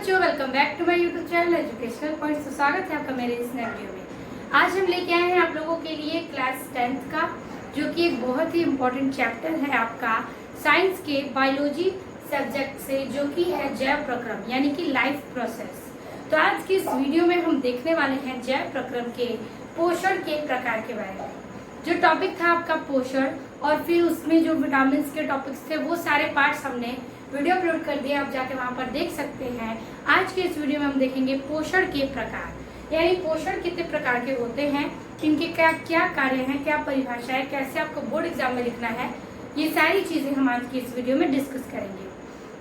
बच्चों, welcome back to my YouTube channel educational points. तो स्वागत है आपका मेरे इस नए वीडियो में। आज हम लेके आए हैं आप लोगों के लिए क्लास 10th का, जो कि एक बहुत ही इम्पोर्टेंट चैप्टर है आपका साइंस के बायोलॉजी सब्जेक्ट से, जो कि है जैव प्रक्रम यानी कि लाइफ प्रोसेस। तो आज की इस वीडियो में हम देखने वाले हैं जैव प्रक्रम के पोषण के प्रकार के बारे में। जो टॉपिक था आपका पोषण, और फिर उसमें जो विटामिन के टॉपिक्स थे वो सारे पार्ट्स हमने वीडियो अपलोड कर दिया, आप जाके वहां पर देख सकते हैं। आज के इस वीडियो में हम देखेंगे पोषण के प्रकार, यानी पोषण कितने प्रकार के होते हैं, इनके क्या क्या कार्य हैं, क्या परिभाषा है, कैसे आपको बोर्ड एग्जाम में लिखना है, ये सारी चीजें हम आज की इस वीडियो में डिस्कस करेंगे।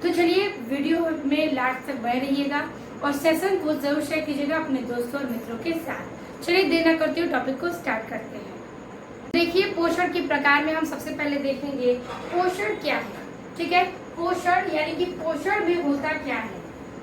तो चलिए वीडियो में लास्ट तक बने रहिएगा और सेशन को जरूर शेयर कीजिएगा अपने दोस्तों और मित्रों के साथ। चलिए देर न करते हुए टॉपिक को स्टार्ट करते हैं। देखिए, पोषण के प्रकार में हम सबसे पहले देखेंगे पोषण क्या है। ठीक है, पोषण यानी कि पोषण में होता क्या है।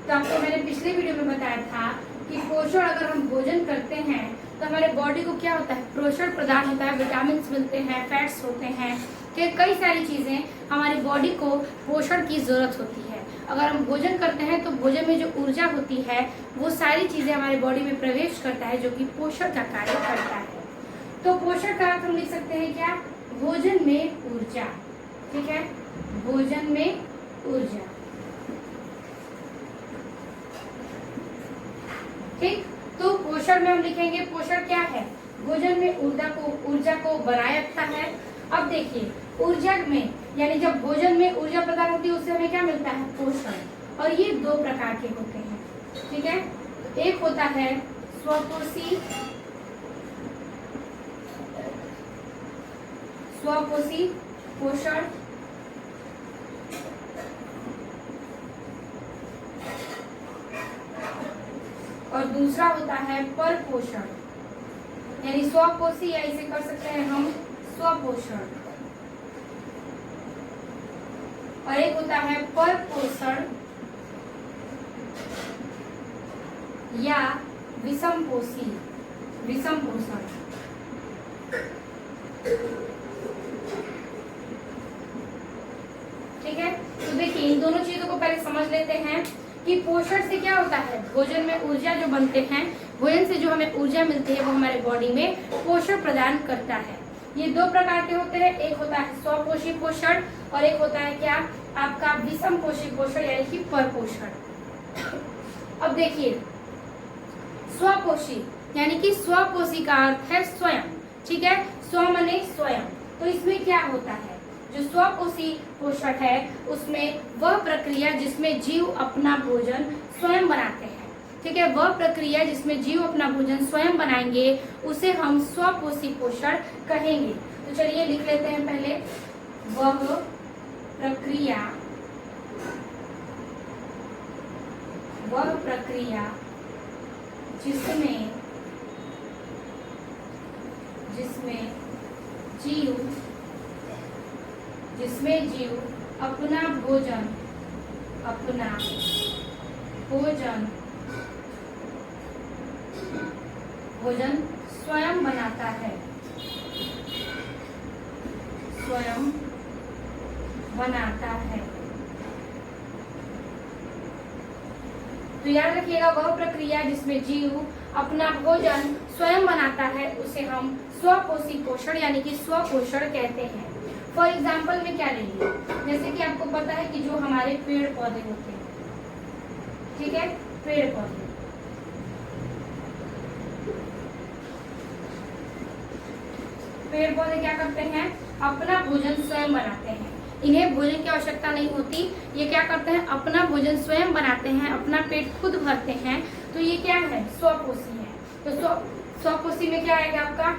तो आपको मैंने पिछले वीडियो में बताया था कि पोषण अगर हम भोजन करते हैं तो हमारे बॉडी को क्या होता है, पोषण प्रदान होता है, विटामिन मिलते हैं, फैट्स होते हैं, तो कई सारी चीजें हमारी बॉडी को पोषण की जरूरत होती है। अगर हम भोजन करते हैं तो भोजन में जो ऊर्जा होती है वो सारी चीजें हमारे बॉडी में प्रवेश करता है, जो कि पोषण का कार्य करता है। तो पोषण का अर्थ हम लिख सकते हैं क्या, भोजन में ऊर्जा। ठीक है, भोजन में ऊर्जा। ठीक, तो पोषण में हम लिखेंगे पोषण क्या है, भोजन में ऊर्जा को बनाए रखता है। अब देखिए, ऊर्जा में यानी जब भोजन में ऊर्जा प्रदान होती है उससे हमें क्या मिलता है, पोषण। और ये दो प्रकार के होते हैं। ठीक है, एक होता है स्वपोषी पोषण, और दूसरा होता है परपोषण, यानी स्वपोषी, या इसे कर सकते हैं हम स्वपोषण। और एक होता है परपोषण या विषम पोषण। ठीक है, तो देखिए इन दोनों चीजों को पहले समझ लेते हैं कि पोषण से क्या होता है, भोजन में ऊर्जा जो बनते हैं, भोजन से जो हमें ऊर्जा मिलती है वो हमारे बॉडी में पोषण प्रदान करता है। ये दो प्रकार के होते हैं, एक होता है स्वपोषी पोषण और एक होता है क्या, आपका विषम पोषी पोषण यानी कि परपोषण। अब देखिए, स्वपोषी यानी कि स्वपोषी का अर्थ है स्वयं। ठीक है, स्व माने स्वयं। तो इसमें क्या होता है, जो स्वपोषी पोषण है उसमें वह प्रक्रिया जिसमें जीव अपना भोजन स्वयं बनाते हैं। ठीक है, वह प्रक्रिया जिसमें जीव अपना भोजन स्वयं बनाएंगे उसे हम स्वपोषी पोषण कहेंगे। तो चलिए लिख लेते हैं पहले, वह प्रक्रिया जिसमें जीव अपना भोजन स्वयं बनाता है। तो याद रखिएगा, वह प्रक्रिया जिसमें जीव अपना भोजन स्वयं बनाता है उसे हम स्वपोषी पोषण यानी कि स्वपोषण कहते हैं। फॉर एग्जाम्पल में क्या लेंगे, जैसे कि आपको पता है कि जो हमारे पेड़ पौधे होते हैं, ठीक है, पेड़ पौधे क्या करते हैं, अपना भोजन स्वयं बनाते हैं। इन्हें भोजन की आवश्यकता नहीं होती, ये क्या करते हैं, अपना भोजन स्वयं बनाते हैं, अपना पेट खुद भरते हैं। तो ये क्या है, स्वपोषी है। तो स्वपोषी में क्या आएगा आपका,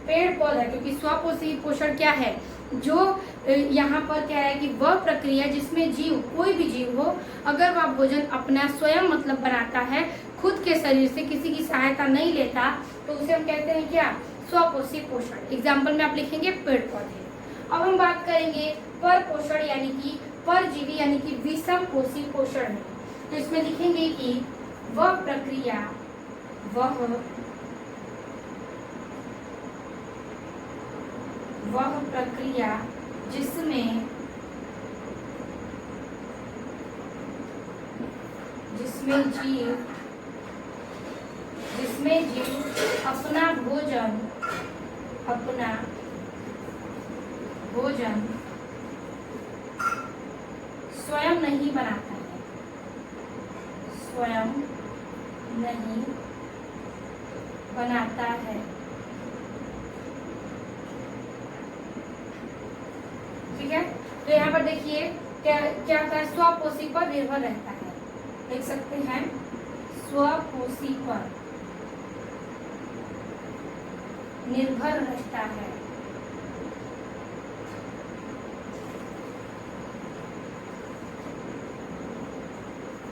पेड़ पौधा, क्योंकि स्वपोषी पोषण क्या है, जो यहाँ पर क्या है कि वह प्रक्रिया जिसमें जीव, कोई भी जीव हो, अगर वह भोजन अपना स्वयं मतलब बनाता है, खुद के शरीर से किसी की सहायता नहीं लेता, तो उसे हम कहते हैं क्या, स्वपोषी पोषण। एग्जाम्पल में आप लिखेंगे पेड़ पौधे। अब हम बात करेंगे परपोषण यानी कि परजीवी यानी कि विषम पोषी पोषण में। तो इसमें लिखेंगे कि वह प्रक्रिया जिसमें जिसमें जीव अपना भोजन स्वयं नहीं बनाता है, स्वयं नहीं बनाता है। ठीक है, तो यहाँ पर देखिए क्या क्या होता है, स्वपोषी पर निर्भर रहता है। देख सकते हैं, स्वपोषी पर निर्भर रहता है।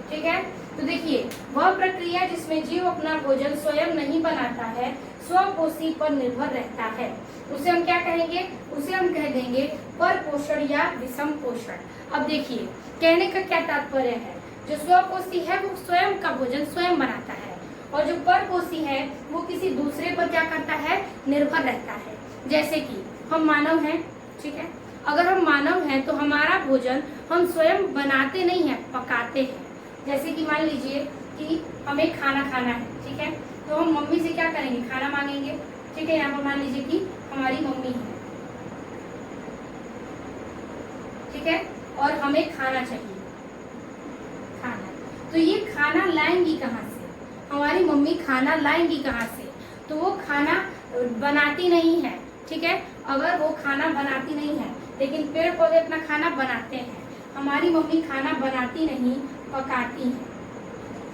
ठीक है, तो देखिए वह प्रक्रिया जिसमें जीव अपना भोजन स्वयं नहीं बनाता है, स्वपोषी पर निर्भर रहता है, उसे हम क्या कहेंगे, उसे हम कह देंगे परपोषण या विषम पोषण। अब देखिए कहने का क्या तात्पर्य है, जो स्वपोषी है वो स्वयं का भोजन स्वयं बनाता है, और जो परपोषी है वो किसी दूसरे पर क्या करता है, निर्भर रहता है। जैसे कि हम मानव हैं, ठीक है, अगर हम मानव हैं तो हमारा भोजन हम स्वयं बनाते नहीं है, पकाते हैं। जैसे कि मान लीजिए कि हमें खाना खाना है, ठीक है, तो हम मम्मी से क्या करेंगे, खाना मांगेंगे। ठीक है, यहाँ पर मान लीजिए कि हमारी मम्मी है, ठीक है, और हमें खाना चाहिए, खाना, तो ये खाना लाएंगी कहाँ से, हमारी मम्मी खाना लाएंगी कहाँ से, तो वो खाना बनाती नहीं है। ठीक है, अगर वो खाना बनाती नहीं है, लेकिन पेड़ पौधे अपना खाना बनाते हैं, हमारी मम्मी खाना बनाती नहीं, पकाती है।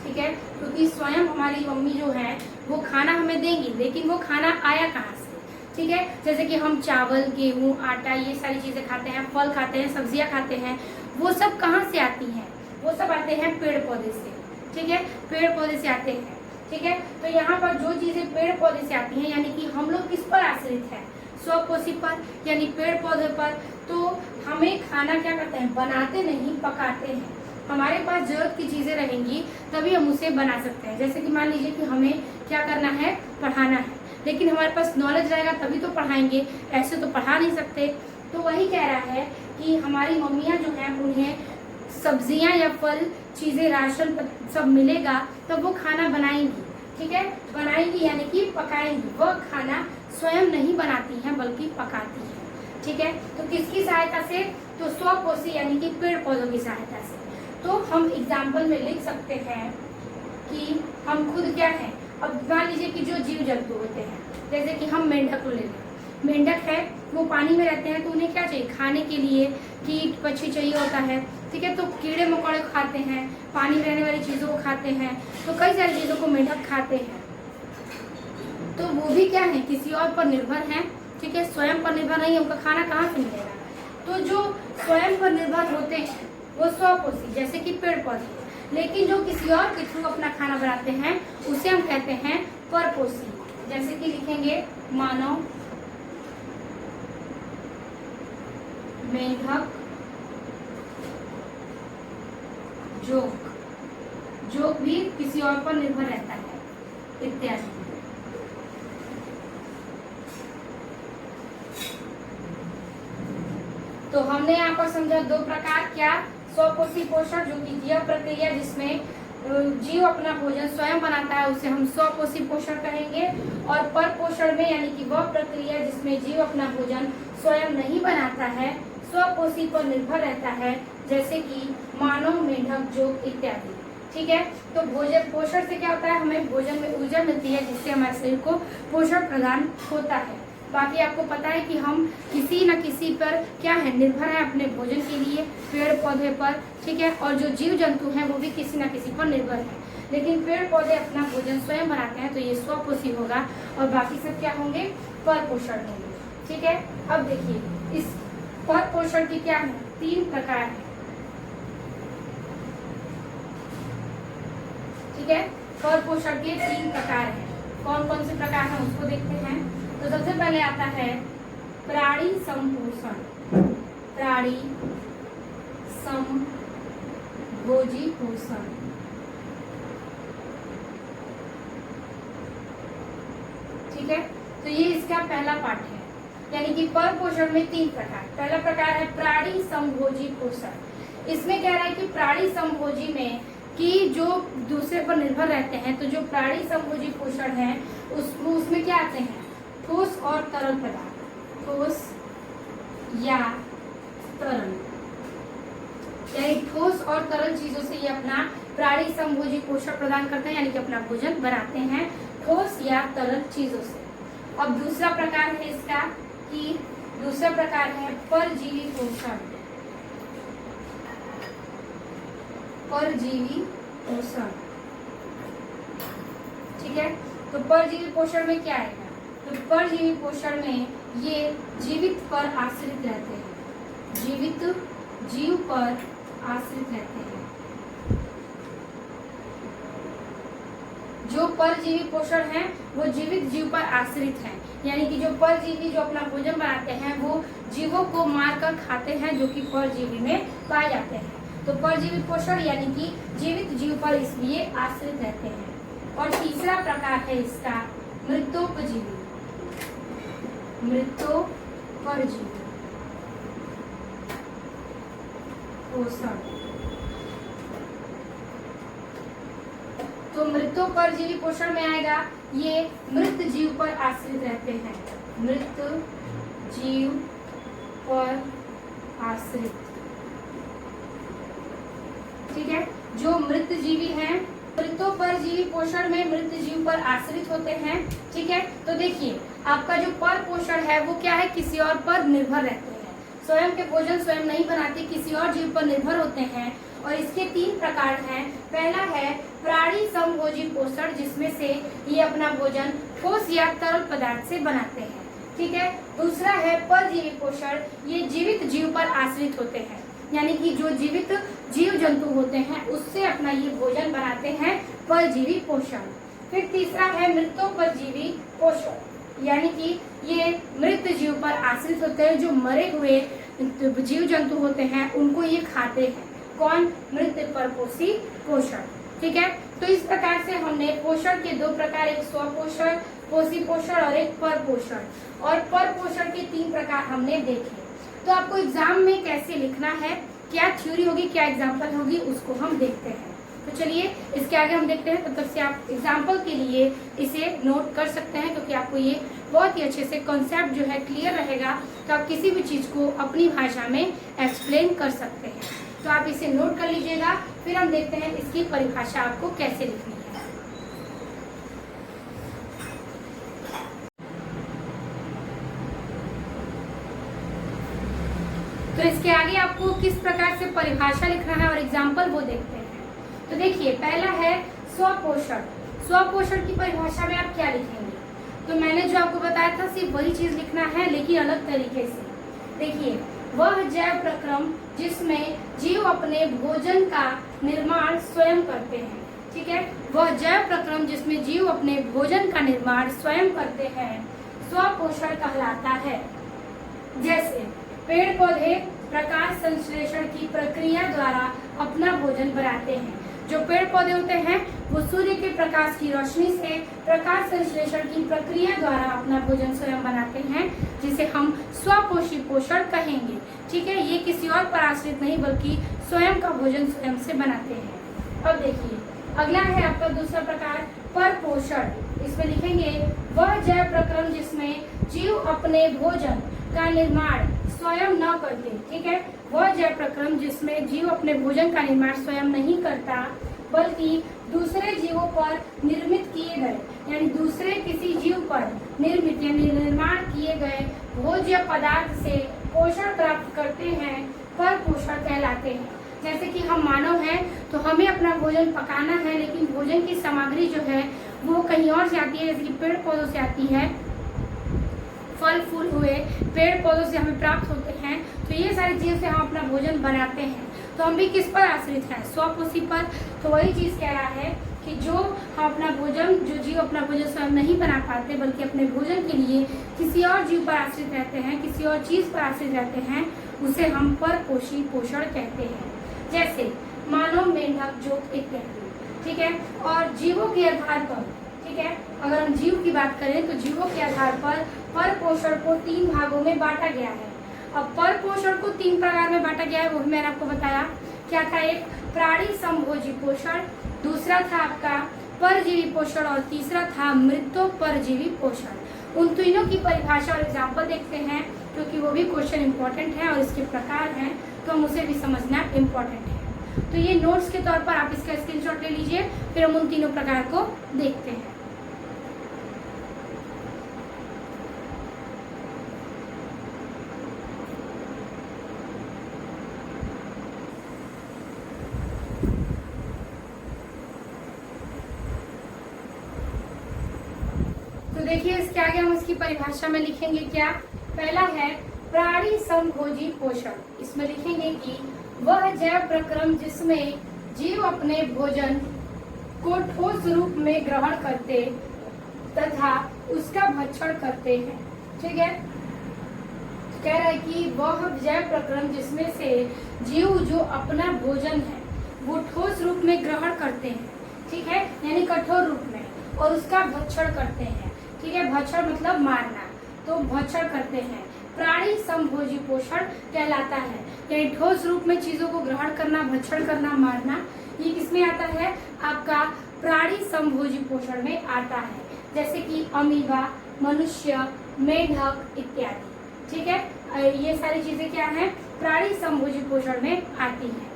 ठीक है, क्योंकि स्वयं हमारी मम्मी जो है वो खाना हमें देंगी, लेकिन वो खाना आया कहाँ से। ठीक है, जैसे कि हम चावल, गेहूं, आटा, ये सारी चीजें खाते हैं, फल खाते हैं, सब्जियां खाते हैं, वो सब कहाँ से आती हैं, वो सब आते हैं पेड़ पौधे से। ठीक है, पेड़ पौधे से आते हैं। ठीक है, तो यहाँ पर जो चीजें पेड़ पौधे से आती हैं, यानी कि हम लोग किस पर आश्रित है, स्वपोषी पर, यानी पेड़ पौधे पर। तो हमें खाना क्या करते हैं, बनाते नहीं, पकाते हैं। हमारे पास जरूरत की चीजें रहेंगी तभी हम उसे बना सकते हैं। जैसे कि मान लीजिए कि हमें क्या करना है, पढ़ाना है, लेकिन हमारे पास नॉलेज रहेगा तभी तो पढ़ाएंगे, ऐसे तो पढ़ा नहीं सकते। तो वही कह रहा है कि हमारी मम्मियाँ जो हैं उन्हें सब्जियां या फल, चीजें, राशन सब मिलेगा तब वो खाना बनाएंगी। ठीक है, बनाएंगी यानी कि पकाएंगी, वह खाना स्वयं नहीं बनाती हैं बल्कि पकाती है। ठीक है, तो किसकी सहायता से, तो स्वपोषी यानी कि पेड़ पौधों की सहायता से। तो हम एग्जाम्पल में लिख सकते हैं कि हम खुद क्या हैं। अब मान लीजिए कि जो जीव जंतु होते हैं, जैसे कि हम मेंढक को ले लें, मेंढक है वो पानी में रहते हैं, तो उन्हें क्या चाहिए, खाने के लिए कीट पक्षी चाहिए होता है। ठीक है, तो कीड़े मकोड़े खाते हैं, पानी में रहने वाली चीज़ों को खाते हैं, तो कई सारी चीज़ों को मेंढक खाते हैं। तो वो भी क्या है, किसी और पर निर्भर हैं। ठीक है, स्वयं पर निर्भर नहीं है, उनका खाना कहाँ से मिलेगा। तो जो स्वयं पर निर्भर होते हैं वो स्वपोषी, जैसे कि पेड़ पौधे, लेकिन जो किसी और के थ्रू अपना खाना बनाते हैं उसे हम कहते हैं परपोषी। जैसे कि लिखेंगे मानव, मेंढक, जोक भी किसी और पर निर्भर रहता है, इत्यादि। तो हमने यहाँ पर समझा दो प्रकार, क्या, स्वपोषी पोषण जो कि यह प्रक्रिया जिसमें जीव अपना भोजन स्वयं बनाता है उसे हम स्वपोषी पोषण कहेंगे, और परपोषण में यानी कि वह प्रक्रिया जिसमें जीव अपना भोजन स्वयं नहीं बनाता है, स्वपोषी पर निर्भर रहता है, जैसे कि मानव, मेंढक, जोक इत्यादि। ठीक है, तो भोजन, पोषण से क्या होता है, हमें भोजन में ऊर्जा मिलती है जिससे हमारे शरीर को पोषण प्रदान होता है। बाकी आपको पता है कि हम किसी न किसी पर क्या है, निर्भर है अपने भोजन के लिए, पेड़ पौधे पर। ठीक है, और जो जीव जंतु हैं वो भी किसी न किसी पर निर्भर है, लेकिन पेड़ पौधे अपना भोजन स्वयं बनाते हैं, तो ये स्वपोषी होगा, और बाकी सब क्या होंगे, परपोषण होंगे। ठीक है, अब देखिए इस परपोषण की क्या है, 3 प्रकार है। ठीक है, परपोषण के 3 प्रकार हैं। कौन कौन से प्रकार हैं उसको देखते हैं। तो सबसे पहले आता है प्राणी संपोषण, प्राणी समभोजी पोषण। ठीक है, तो ये इसका पहला पार्ट है, यानी कि परपोषण में 3 प्रकार। पहला प्रकार है प्राणी समभोजी पोषण। इसमें कह रहा है कि प्राणी समभोजी में कि जो दूसरे पर निर्भर रहते हैं, तो जो प्राणी समभोजी पोषण है उसमें क्या आते हैं, ठोस और तरल पदार्थ, ठोस या तरल, यानी ठोस और तरल चीजों से ये अपना प्राणी समभोजी पोषण प्रदान करते हैं, यानी कि अपना भोजन बनाते हैं ठोस या तरल चीजों से। अब दूसरा प्रकार है इसका कि दूसरा प्रकार है परजीवी पोषण। परजीवी पोषण, ठीक है। तो परजीवी पोषण में क्या आएगा, तो परजीवी पोषण में ये जीवित पर आश्रित रहते हैं, जीवित जीव पर आश्रित रहते हैं। जो परजीवी पोषण है वो जीवित जीव पर आश्रित है, यानी कि जो परजीवी जो अपना भोजन बनाते हैं वो जीवों को मारकर खाते हैं, जो कि परजीवी में पाए जाते हैं। तो परजीवी पोषण यानी कि जीवित जीव पर इसलिए आश्रित रहते हैं। और तीसरा प्रकार है इसका मृतोपजीवी, मृतोपजीवी पोषण। तो मृतोपजीवी पोषण में आएगा ये मृत जीव पर आश्रित रहते हैं, मृत जीव पर आश्रित, ठीक है। जो मृत जीवी हैं मृतोपजीवी पोषण में मृत जीव पर आश्रित होते हैं, ठीक है। तो देखिए आपका जो पर पोषण है वो क्या है, किसी और पर निर्भर रहते हैं, स्वयं के भोजन स्वयं नहीं बनाते, किसी और जीव पर निर्भर होते हैं। और इसके 3 प्रकार हैं। पहला है प्राणी समभोजी पोषण, जिसमें से ये अपना भोजन ठोस या तरल पदार्थ से बनाते हैं, ठीक है। दूसरा है परजीवी पोषण, ये जीवित जीव पर आश्रित होते हैं, यानी कि जो जीवित जीव जंतु होते हैं उससे अपना ये भोजन बनाते हैं, परजीवी पोषण। फिर तीसरा है मृतोपजीवी पोषण, यानी कि ये मृत जीव पर आश्रित होते हैं, जो मरे हुए जीव जंतु होते हैं उनको ये खाते हैं। कौन, मृत परपोषी पोषण, ठीक है। तो इस प्रकार से हमने पोषण के 2 प्रकार, एक स्वपोषण पोषी पोषण और एक पर पोषण, और पर पोषण के 3 प्रकार हमने देखे। तो आपको एग्जाम में कैसे लिखना है, क्या थ्योरी होगी क्या एग्जाम्पल होगी, उसको हम देखते हैं। तो चलिए इसके आगे हम देखते हैं, तब तक से आप एग्जाम्पल के लिए इसे नोट कर सकते हैं, क्योंकि आपको ये बहुत ही अच्छे से कॉन्सेप्ट जो है क्लियर रहेगा, तो आप किसी भी चीज को अपनी भाषा में एक्सप्लेन कर सकते हैं। तो आप इसे नोट कर लीजिएगा, फिर हम देखते हैं इसकी परिभाषा आपको कैसे लिखनी है। तो इसके आगे आपको किस प्रकार से परिभाषा लिखना है और एग्जाम्पल वो देखते हैं। तो देखिए पहला है स्वपोषण। स्वपोषण की परिभाषा में आप क्या लिखेंगे, तो मैंने जो आपको बताया था सिर्फ वही चीज लिखना है, लेकिन अलग तरीके से। देखिए वह जैव प्रक्रम जिसमें जीव अपने भोजन का निर्माण स्वयं करते हैं, ठीक है। वह जैव प्रक्रम जिसमें जीव अपने भोजन का निर्माण स्वयं करते हैं स्वपोषण कहलाता है। जैसे पेड़ पौधे प्रकाश संश्लेषण की प्रक्रिया द्वारा अपना भोजन बनाते हैं। जो पेड़ पौधे होते हैं वो सूर्य के प्रकाश की रोशनी से प्रकाश संश्लेषण की प्रक्रिया द्वारा अपना भोजन स्वयं बनाते हैं, जिसे हम स्वपोषी पोषण कहेंगे, ठीक है। ये किसी और पर आश्रित नहीं बल्कि स्वयं का भोजन स्वयं से बनाते हैं। अब देखिए अगला है आपका दूसरा प्रकार पर पोषण। इसमें लिखेंगे वह जैव प्रक्रम जिसमें जीव अपने भोजन का निर्माण स्वयं न करते, ठीक है। वह जैव प्रक्रम जिसमें जीव अपने भोजन का निर्माण स्वयं नहीं करता बल्कि दूसरे जीवों पर निर्मित किए गए, यानी दूसरे किसी जीव पर निर्मित यानी निर्माण किए गए भोज्य पदार्थ से पोषण प्राप्त करते हैं, पर पोषण कहलाते हैं। जैसे कि हम मानव हैं तो हमें अपना भोजन पकाना है, लेकिन भोजन की सामग्री जो है वो कहीं और से आती है, जैसे कि पेड़ पौधों से आती है, फल फूल हुए पेड़ पौधों से हमें प्राप्त होते हैं। तो ये सारी चीज़ से हम अपना भोजन बनाते हैं। तो हम भी किस पर आश्रित हैं, स्वपोषी पर। तो वही चीज़ कह रहा है कि जो हम अपना भोजन, जो जीव अपना भोजन स्वयं नहीं बना पाते बल्कि अपने भोजन के लिए किसी और जीव पर आश्रित रहते हैं, किसी और चीज़ पर आश्रित रहते हैं, उसे हम परपोषी पोषण कहते हैं। जैसे मानव, मेंढक, जोक इत्यादि, ठीक है। और जीवों के आधार पर, ठीक है, अगर हम जीव की बात करें तो जीवों के आधार पर पोषण को 3 भागों में बांटा गया है। अब पर पोषण को 3 प्रकार में बांटा गया है, वो भी मैंने आपको बताया। क्या था, एक प्राणी समभोजी पोषण, दूसरा था आपका परजीवी पोषण और तीसरा था मृतो परजीवी पोषण। उन तीनों की परिभाषा और एग्जाम्पल देखते हैं क्योंकि वो भी क्वेश्चन इंपॉर्टेंट है और इसके प्रकार हैं तो हम उसे भी समझना इम्पोर्टेंट है। तो ये नोट्स के तौर पर आप इसका स्क्रीनशॉट ले लीजिए, फिर हम उन तीनों प्रकार को देखते हैं। तो देखिए इसके आगे हम इसकी परिभाषा में लिखेंगे क्या। पहला है प्राणी समभोजी पोषण। इसमें लिखेंगे कि वह जैव प्रक्रम जिसमें जीव अपने भोजन को ठोस रूप में ग्रहण करते तथा उसका भक्षण करते हैं। ठीक है, कह रहा है कि वह जैव प्रक्रम जिसमें से जीव जो अपना भोजन है वो ठोस रूप में ग्रहण करते हैं, ठीक है, यानी कठोर रूप में, और उसका भक्षण करते हैं। ठीक है, भक्षण मतलब मारना, तो भक्षण करते हैं, प्राणी समभोजी पोषण कहलाता है। यानी ठोस रूप में चीजों को ग्रहण करना, भक्षण करना, मारना, ये किसमें आता है, आपका प्राणी समभोजी पोषण में आता है। जैसे कि अमीबा, मनुष्य, मेढक इत्यादि। ठीक है, ये सारी चीजें क्या है, प्राणी समभोजी पोषण में आती है।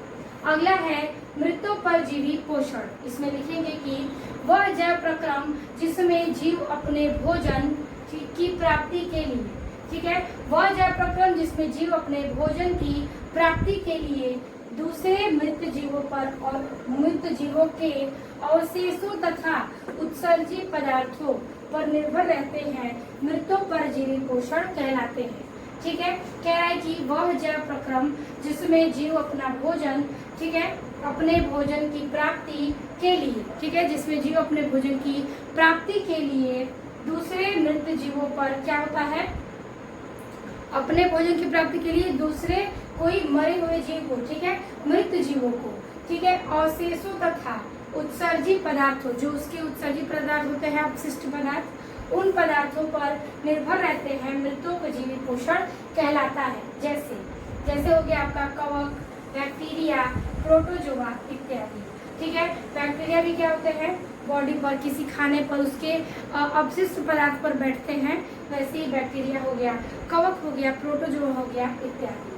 अगला है मृतोपरजीवी पोषण। इसमें लिखेंगे कि वह जैव प्रक्रम जिसमें जीव अपने भोजन की प्राप्ति के लिए, ठीक है, वह जैव प्रक्रम जिसमें जीव अपने भोजन की प्राप्ति के लिए दूसरे मृत जीवों पर और मृत जीवों के अवशेषों तथा उत्सर्जी पदार्थों पर निर्भर रहते हैं, मृतोपरजीवी पोषण कहलाते हैं। ठीक है, कह रहा है कि वह जैव प्रक्रम जिसमें जीव अपना भोजन, ठीक है, अपने भोजन की प्राप्ति के लिए, ठीक है, जिसमें जीव अपने भोजन की प्राप्ति के लिए दूसरे मृत जीवों पर क्या होता है, अपने भोजन की प्राप्ति के लिए दूसरे कोई मरे हुए जीव को, ठीक है, मृत जीवों को, ठीक है, अवशेषों तथा उत्सर्जी पदार्थों, जो उसके उत्सर्जी पदार्थ होते हैं, अपशिष्ट पदार्थ, उन पदार्थों पर निर्भर रहते हैं, मृतोपजीवी पोषण कहलाता है। जैसे जैसे हो गया आपका कवक, बैक्टीरिया, प्रोटोजोआ इत्यादि। ठीक है, बैक्टीरिया भी क्या होते हैं, बॉडी पर किसी खाने पर उसके अपशिष्ट पदार्थ पर बैठते हैं, वैसे ही बैक्टीरिया हो गया, कवक हो गया, प्रोटोजोआ हो गया इत्यादि।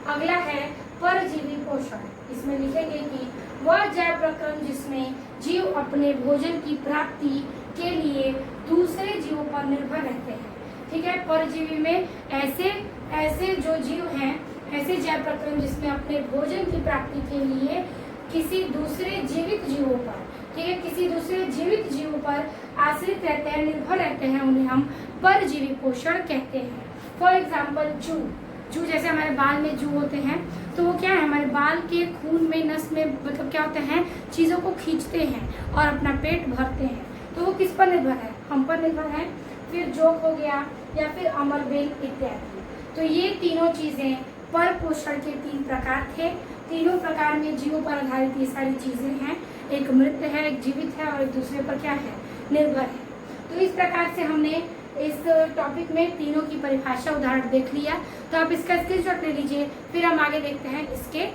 अगला है परजीवी पोषण। इसमें लिखेंगे कि वह जैव प्रक्रम जिसमें जीव अपने भोजन की प्राप्ति के लिए दूसरे जीवों पर निर्भर रहते हैं। ठीक है, परजीवी में ऐसे जो जीव हैं, ऐसे जैव प्रक्रम जिसमें अपने भोजन की प्राप्ति के लिए किसी दूसरे जीवित जीवों पर, ठीक है, किसी दूसरे जीवित जीवों पर आश्रित रहते हैं, निर्भर रहते हैं, उन्हें हम परजीवी पोषण कहते हैं। फॉर एग्जाम्पल जू, जैसे हमारे बाल में जू होते हैं, तो वो क्या है, हमारे बाल के खून में, नस में, मतलब क्या होते हैं, चीज़ों को खींचते हैं और अपना पेट भरते हैं। तो वो किस पर निर्भर है, हम पर निर्भर है। फिर जोंक हो गया या फिर अमरबेल इत्यादि। तो ये तीनों चीज़ें पर पोषण के 3 प्रकार थे। तीनों प्रकार में जीवों पर आधारित ये सारी चीज़ें हैं, एक मृत है, एक जीवित है और एक दूसरे पर क्या है, निर्भर है। तो इस प्रकार से हमने इस टॉपिक में तीनों की परिभाषा उदाहरण देख लिया। तो आप इसका स्क्रीनशॉट ले लीजिए, फिर हम आगे देखते हैं इसके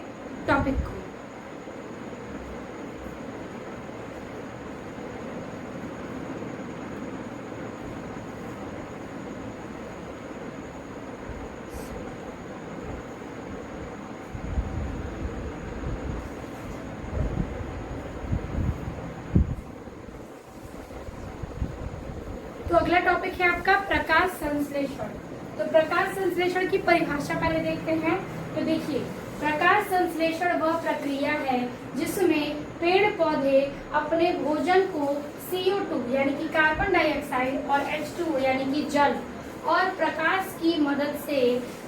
टॉपिक को। तो अगला टॉपिक है आपका प्रकाश संश्लेषण। तो प्रकाश संश्लेषण की परिभाषा पहले देखते हैं। तो देखिए, प्रकाश संश्लेषण वह प्रक्रिया है जिसमें पेड़ पौधे अपने भोजन को CO2 यानी कि कार्बन डाइऑक्साइड और H2O यानी कि जल और प्रकाश की मदद से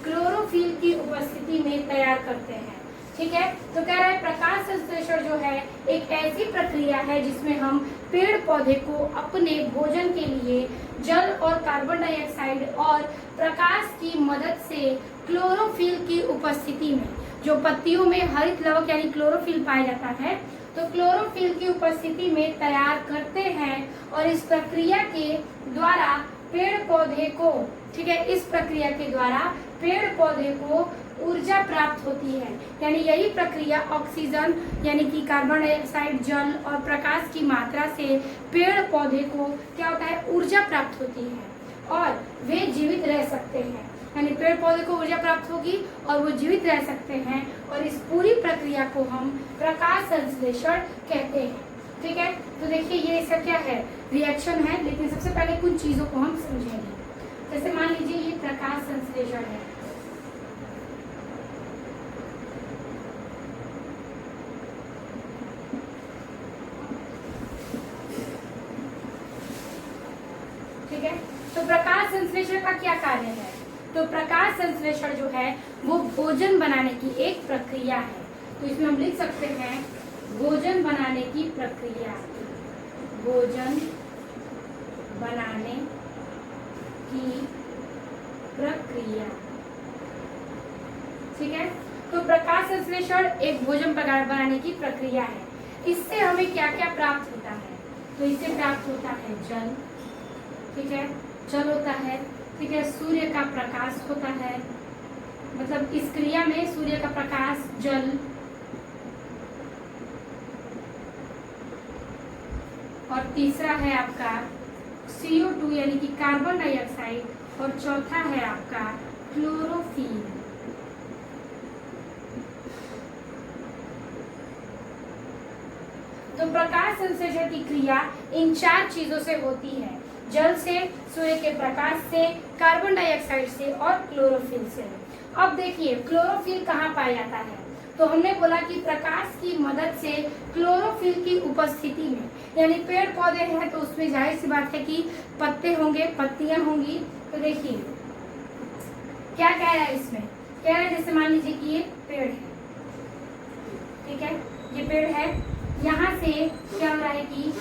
क्लोरोफिल की उपस्थिति में तैयार करते हैं। ठीक है, तो कह रहा है प्रकाश संश्लेषण जो है एक ऐसी प्रक्रिया है जिसमें हम पेड़ पौधे को अपने भोजन के लिए जल और कार्बन डाइऑक्साइड और प्रकाश की मदद से क्लोरोफिल की उपस्थिति में, जो पत्तियों में हरित लवक यानी क्लोरोफिल पाया जाता है, तो क्लोरोफिल की उपस्थिति में तैयार करते हैं। और इस प्रक्रिया के द्वारा पेड़ पौधे को, ठीक है, इस प्रक्रिया के द्वारा पेड़ पौधे को ऊर्जा प्राप्त होती है। यानी यही प्रक्रिया ऑक्सीजन यानी कि कार्बन डाइऑक्साइड, जल और प्रकाश की मात्रा से पेड़ पौधे को क्या होता है, ऊर्जा प्राप्त होती है और वे जीवित रह सकते हैं। यानी पेड़ पौधे को ऊर्जा प्राप्त होगी और वो जीवित रह सकते हैं और इस पूरी प्रक्रिया को हम प्रकाश संश्लेषण कहते हैं। ठीक है, तो देखिए ये इसका क्या है, रिएक्शन है। लेकिन सबसे पहले कुछ चीजों को हम समझेंगे। जैसे मान लीजिए ये प्रकाश संश्लेषण है। ठीक है, तो प्रकाश संश्लेषण का क्या कार्य है? तो प्रकाश संश्लेषण जो है वो भोजन बनाने की एक प्रक्रिया है। तो इसमें हम लिख सकते हैं भोजन बनाने की प्रक्रिया, भोजन बनाने की प्रक्रिया। ठीक है, तो प्रकाश संश्लेषण एक भोजन बनाने की प्रक्रिया है। इससे हमें क्या क्या प्राप्त होता है? तो इससे प्राप्त होता है जल। ठीक है, जल होता है। ठीक है, सूर्य का प्रकाश होता है, मतलब इस क्रिया में सूर्य का प्रकाश, जल और तीसरा है आपका CO2 यानी कि कार्बन डाइऑक्साइड और चौथा है आपका क्लोरोफिल। तो प्रकाश संश्लेषण की क्रिया इन 4 चीजों से होती है, जल से, सूर्य के प्रकाश से, कार्बन डाइऑक्साइड से और क्लोरोफिल से। अब देखिए क्लोरोफिल कहाँ पाया जाता है? तो हमने बोला कि प्रकाश की मदद से क्लोरोफिल की उपस्थिति में, यानी पेड़ पौधे हैं तो उसमें जाहिर सी बात है कि पत्ते होंगे, पत्तियां होंगी। तो देखिए क्या कह रहा है इसमें, कह रहा है जैसे मान लीजिए कि ये पेड़ है। ठीक है, ये पेड़ है, यहाँ से क्या हो रहा है कि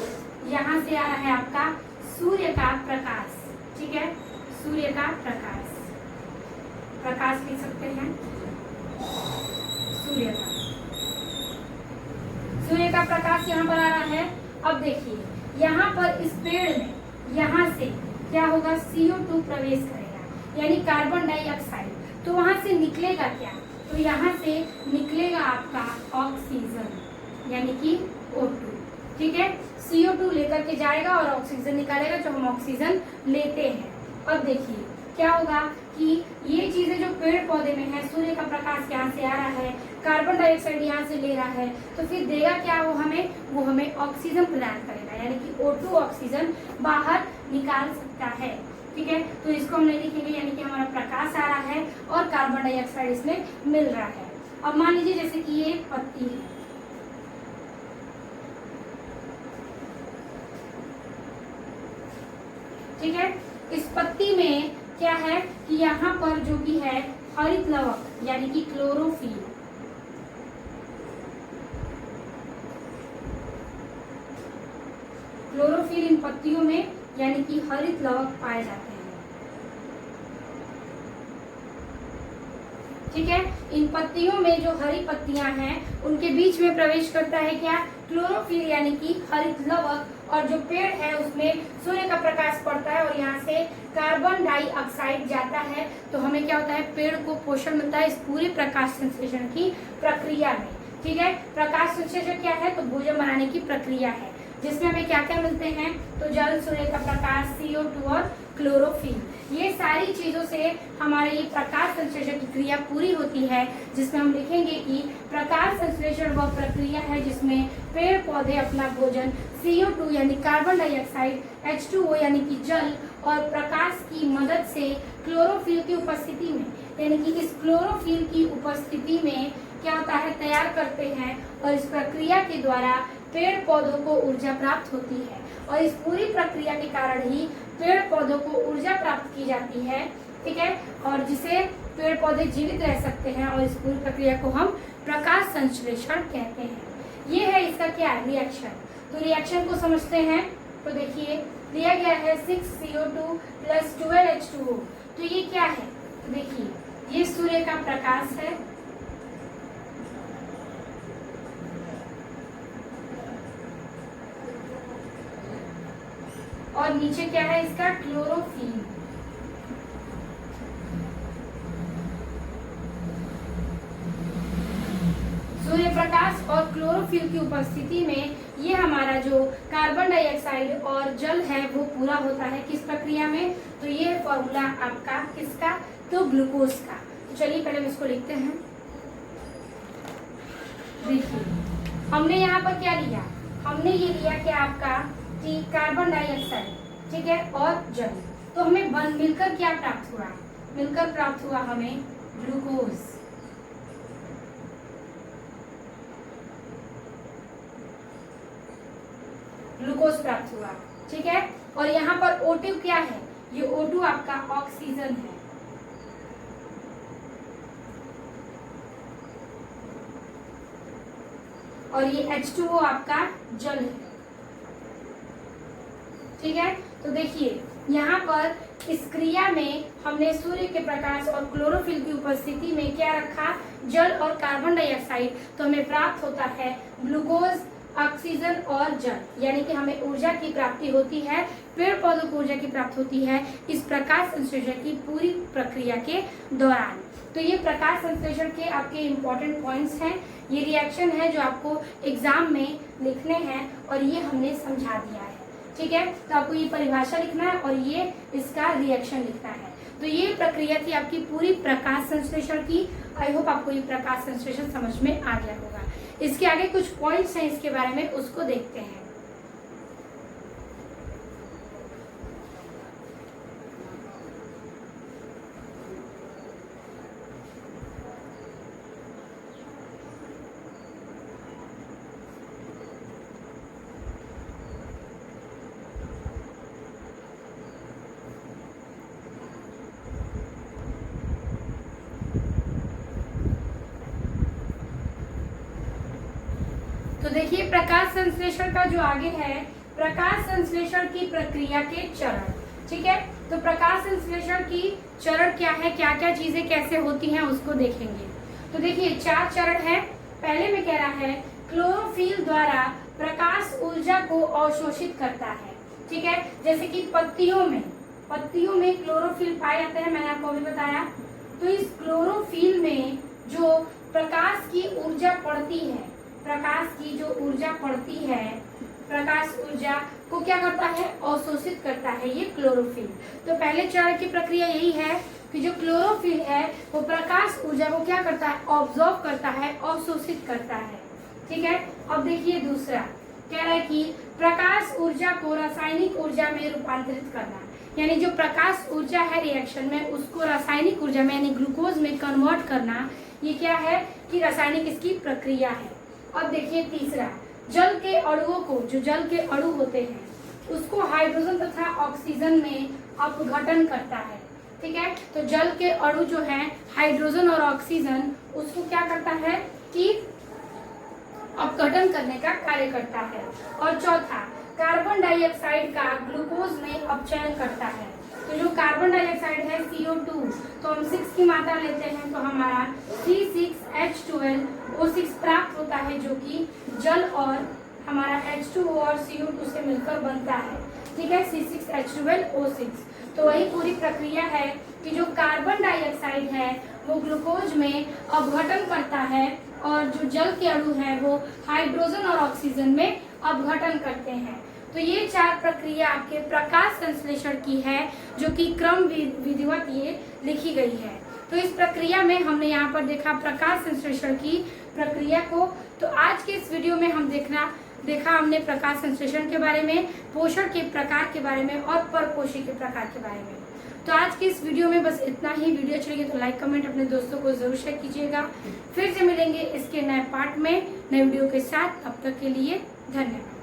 यहाँ से आ रहा है आपका सूर्य का प्रकाश। ठीक है, सूर्य का प्रकाश, प्रकाश लिख सकते हैं सूर्य का, सूर्य का प्रकाश यहाँ पर आ रहा है। अब देखिए यहाँ पर इस पेड़ में यहाँ से क्या होगा, CO2 प्रवेश करेगा यानी कार्बन डाइऑक्साइड। तो वहां से निकलेगा क्या? तो यहाँ से निकलेगा आपका ऑक्सीजन यानी कि O2। ठीक है, CO2 लेकर के जाएगा और ऑक्सीजन निकालेगा, जो हम ऑक्सीजन लेते हैं। अब देखिए क्या होगा कि ये चीजें जो पेड़ पौधे में है, सूर्य का प्रकाश यहाँ से आ रहा है, कार्बन डाइऑक्साइड यहाँ से ले रहा है, तो फिर देगा क्या वो हमें ऑक्सीजन प्रदान करेगा यानी कि O2 ऑक्सीजन बाहर निकाल सकता है। ठीक है, तो इसको हम नहीं लिखेंगे, यानी कि हमारा प्रकाश आ रहा है और कार्बन डाइऑक्साइड इसमें मिल रहा है। अब मान लीजिए जैसे कि ये पत्ती है। ठीक है, इस पत्ती में क्या है कि यहाँ पर जो भी है हरित लवक यानी कि क्लोरोफिल, क्लोरोफिल इन पत्तियों में यानी कि हरित लवक पाए जाते हैं। ठीक है, इन पत्तियों में जो हरी पत्तियां हैं उनके बीच में प्रवेश करता है क्या, क्लोरोफिल यानी कि हरित लवक। और जो पेड़ है उसमें सूर्य का प्रकाश पड़ता है और यहाँ से कार्बन डाइऑक्साइड जाता है। तो हमें क्या होता है, पेड़ को पोषण मिलता है इस पूरे प्रकाश संश्लेषण की प्रक्रिया में। ठीक है, प्रकाश संश्लेषण क्या है? तो भोजन बनाने की प्रक्रिया है जिसमें हमें क्या क्या मिलते हैं, तो जल, सूर्य का प्रकाश, CO2 और क्लोरोफिल। ये सारी चीजों से हमारे ये प्रकाश संश्लेषण की क्रिया पूरी होती है, जिसमें हम लिखेंगे कि प्रकाश संश्लेषण वह प्रक्रिया है जिसमें पेड़ पौधे अपना भोजन CO2 यानी कार्बन डाइऑक्साइड, H2O यानी कि जल और प्रकाश की मदद से क्लोरोफिल की उपस्थिति में, यानी कि इस क्लोरोफिल की उपस्थिति में क्या होता है, तैयार करते हैं। और इस प्रक्रिया के द्वारा पेड़ पौधों को ऊर्जा प्राप्त होती है और इस पूरी प्रक्रिया के कारण ही पेड़ पौधों को ऊर्जा प्राप्त की जाती है। ठीक है, और जिसे पेड़ पौधे जीवित रह सकते हैं और इस पूरी प्रक्रिया को हम प्रकाश संश्लेषण कहते हैं। ये है इसका क्या, रिएक्शन। तो रिएक्शन को समझते हैं। तो देखिए दिया गया है 6CO2 + 12H2O। तो ये क्या है, तो देखिए ये सूर्य का प्रकाश है और नीचे क्या है इसका, क्लोरोफिल। प्रकाश और क्लोरोफिल की उपस्थिति में ये हमारा जो कार्बन डाइऑक्साइड और जल है वो पूरा होता है किस प्रक्रिया में, तो ये है फॉर्मूला आपका किसका, तो ग्लूकोज का। तो चलिए पहले हम इसको लिखते हैं। देखिए हमने यहाँ पर क्या लिया, हमने ये लिया कि आपका कि कार्बन डाइऑक्साइड, ठीक है, और जल। तो हमें मिलकर क्या प्राप्त हुआ, मिलकर प्राप्त हुआ हमें ग्लूकोज। ग्लूकोज प्राप्त हुआ, ठीक है। और यहाँ पर O2 क्या है, ये O2 आपका ऑक्सीजन है। और ये H2O आपका जल है, ठीक है। तो देखिए यहाँ पर इस क्रिया में हमने सूर्य के प्रकाश और क्लोरोफिल की उपस्थिति में क्या रखा, जल और कार्बन डाइऑक्साइड। तो हमें प्राप्त होता है ग्लूकोज, ऑक्सीजन और जल, यानी कि हमें ऊर्जा की प्राप्ति होती है, पेड़ पौधों को ऊर्जा की प्राप्ति होती है इस प्रकाश संश्लेषण की पूरी प्रक्रिया के दौरान। तो ये प्रकाश संश्लेषण के आपके इम्पोर्टेंट पॉइंट्स हैं, ये रिएक्शन है जो आपको एग्जाम में लिखने हैं और ये हमने समझा दिया है, ठीक है। तो आपको ये परिभाषा लिखना है और ये इसका रिएक्शन लिखना है। तो ये प्रक्रिया थी आपकी पूरी प्रकाश संश्लेषण की। आई होप आपको ये प्रकाश संश्लेषण समझ में आ गया होगा। इसके आगे कुछ पॉइंट्स हैं इसके बारे में, उसको देखते हैं। तो देखिए प्रकाश संश्लेषण का जो आगे है, प्रकाश संश्लेषण की प्रक्रिया के चरण, ठीक है। तो प्रकाश संश्लेषण की चरण क्या है, क्या क्या चीजें कैसे होती हैं उसको देखेंगे। तो देखिए 4 चरण है। पहले में कह रहा है क्लोरोफिल द्वारा प्रकाश ऊर्जा को अवशोषित करता है, ठीक है। जैसे कि पत्तियों में क्लोरोफिल पाए जाते हैं, मैंने आपको अभी बताया। तो इस क्लोरोफिल में जो प्रकाश की ऊर्जा पड़ती है, प्रकाश की जो ऊर्जा पड़ती है, प्रकाश ऊर्जा को क्या करता है, अवशोषित करता है ये क्लोरोफिल। तो पहले चरण की प्रक्रिया यही है कि जो क्लोरोफिल है वो प्रकाश ऊर्जा को क्या करता है, ऑब्जॉर्व करता है, अवशोषित करता है, ठीक है। अब देखिए दूसरा कह रहा है कि प्रकाश ऊर्जा को रासायनिक ऊर्जा में रूपांतरित करना, यानी जो प्रकाश ऊर्जा है रिएक्शन में उसको रासायनिक ऊर्जा में यानी ग्लूकोज में कन्वर्ट करना, ये क्या है कि रासायनिक इसकी प्रक्रिया है। अब देखिए तीसरा, जल के अणुओं को, जो जल के अणु होते हैं उसको हाइड्रोजन तथा ऑक्सीजन में अपघटन करता है, ठीक है। तो जल के अणु जो है हाइड्रोजन और ऑक्सीजन उसको क्या करता है कि अपघटन करने का कार्य करता है। और चौथा, कार्बन डाइऑक्साइड का ग्लूकोज में अपचयन करता है। तो जो कार्बन डाइऑक्साइड है CO2, तो हम 6 की मात्रा लेते हैं तो हमारा C6H12O6 प्राप्त होता है, जो कि जल और हमारा H2O और CO2 से मिलकर बनता है, ठीक है, C6H12O6। तो वही पूरी प्रक्रिया है कि जो कार्बन डाइऑक्साइड है वो ग्लूकोज में अपघटन करता है और जो जल के अणु है वो हाइड्रोजन और ऑक्सीजन में अपघटन करते हैं। तो ये 4 प्रक्रिया आपके प्रकाश संश्लेषण की है, जो कि क्रम विधिवत ये लिखी गई है। तो इस प्रक्रिया में हमने यहाँ पर देखा प्रकाश संश्लेषण की प्रक्रिया को। तो आज के इस वीडियो में हम देखा हमने प्रकाश संश्लेषण के बारे में, पोषण के प्रकार के बारे में और परपोषी के प्रकार के बारे में। तो आज के इस वीडियो में बस इतना ही। वीडियो अच्छी लगी तो लाइक कमेंट अपने दोस्तों को जरूर शेयर कीजिएगा। फिर से मिलेंगे इसके नए पार्ट में नए वीडियो के साथ। तब तक के लिए धन्यवाद।